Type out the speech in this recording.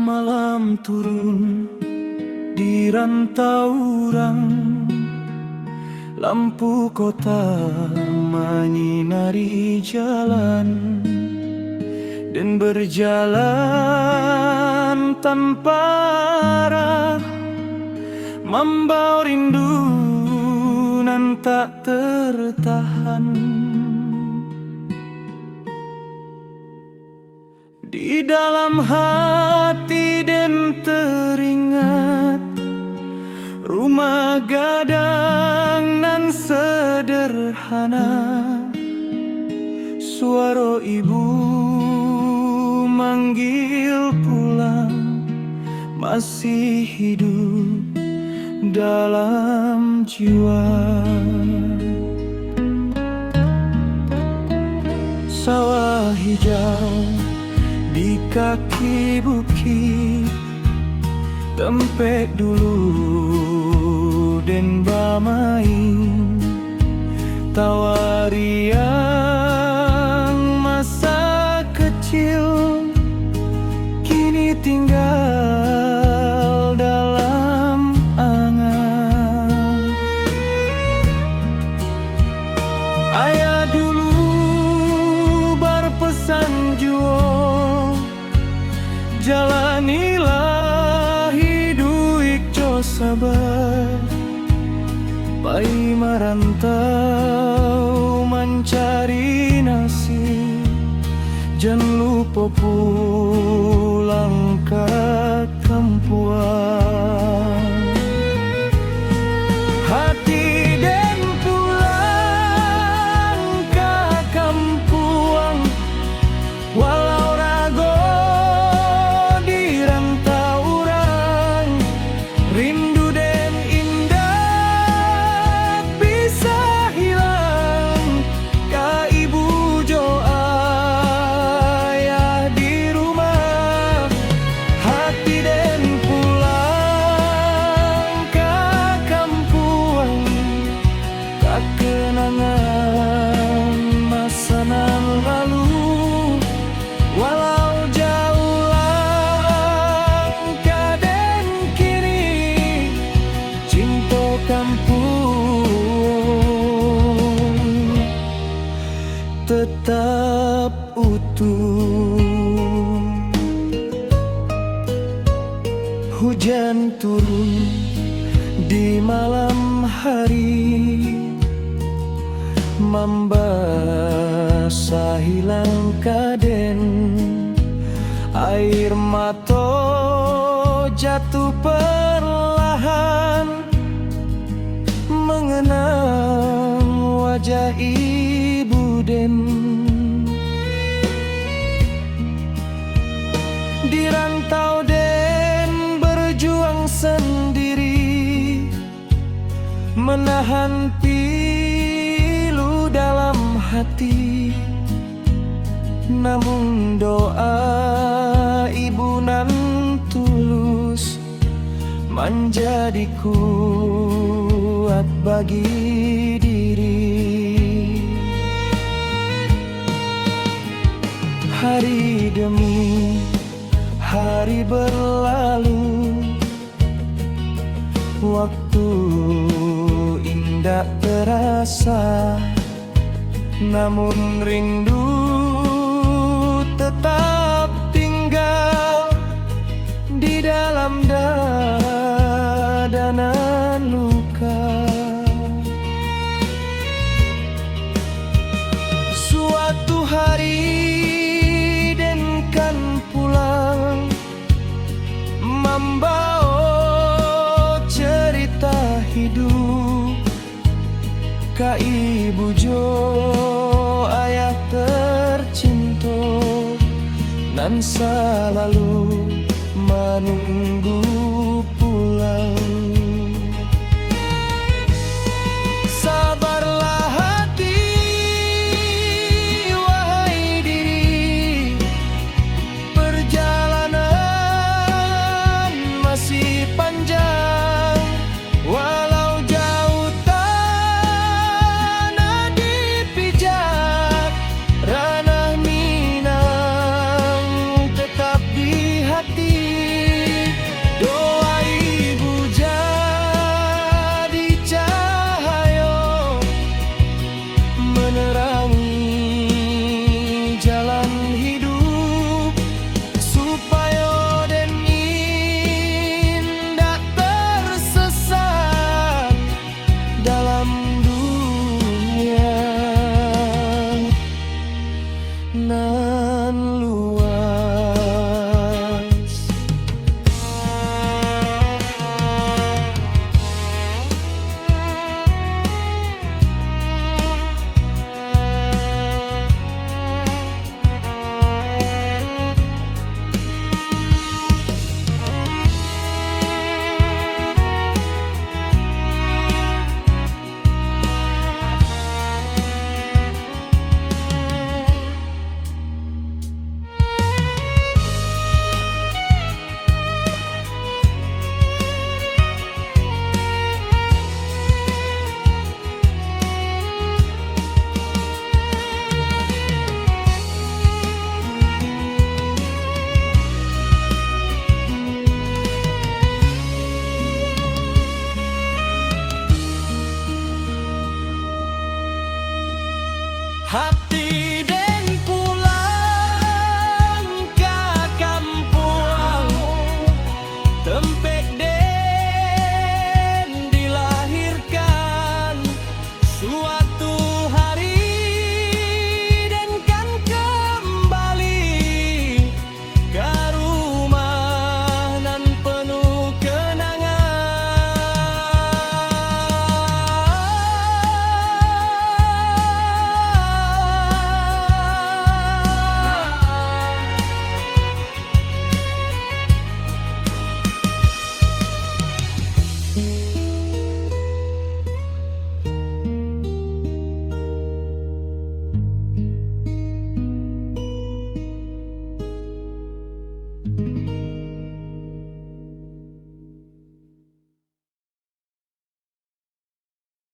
Malam turun di rantau orang, lampu kota menyinari jalan, dan berjalan tanpa arah, membawa rindu nan tak tertahan. Di dalam hati dan teringat rumah gadang nan sederhana, suara ibu manggil pulang, masih hidup dalam jiwa. Sawah hijau di kaki bukit, tempek dulu den bamain, tawari yang masa kecil kini tinggal dalam angan. Ayah dulu berpesan jua, jalanilah hidup ikjo sabar, pai merantau mencari nasib, jangan lupa pulang ke kampuan. Hati dan pulang ke kampuan, walau rago di rantau orang, rindu dan indah bisa hilang. Ka ibu jo ayah di rumah, hati dan pulang ke kampuan, ka kenangan masa nan lalu. Walau jauh langkah dan kini, cinta kampung tetap utuh. Hujan turun di malam hari, membasahi langkah dan air mata jatuh perlahan, mengenang wajah ibu den. Di rantau den berjuang sendiri, menahan pilu dalam hati, namun doa ibu nan tulus menjadi kuat bagi diri. Hari demi hari berlalu, waktu indah terasa, namun rindu tetap tinggal di dalam dada nan luka. Suatu hari den kan pulang, membawa cerita hidup ka ibu jo ayah tercinta, nan selalu menunggu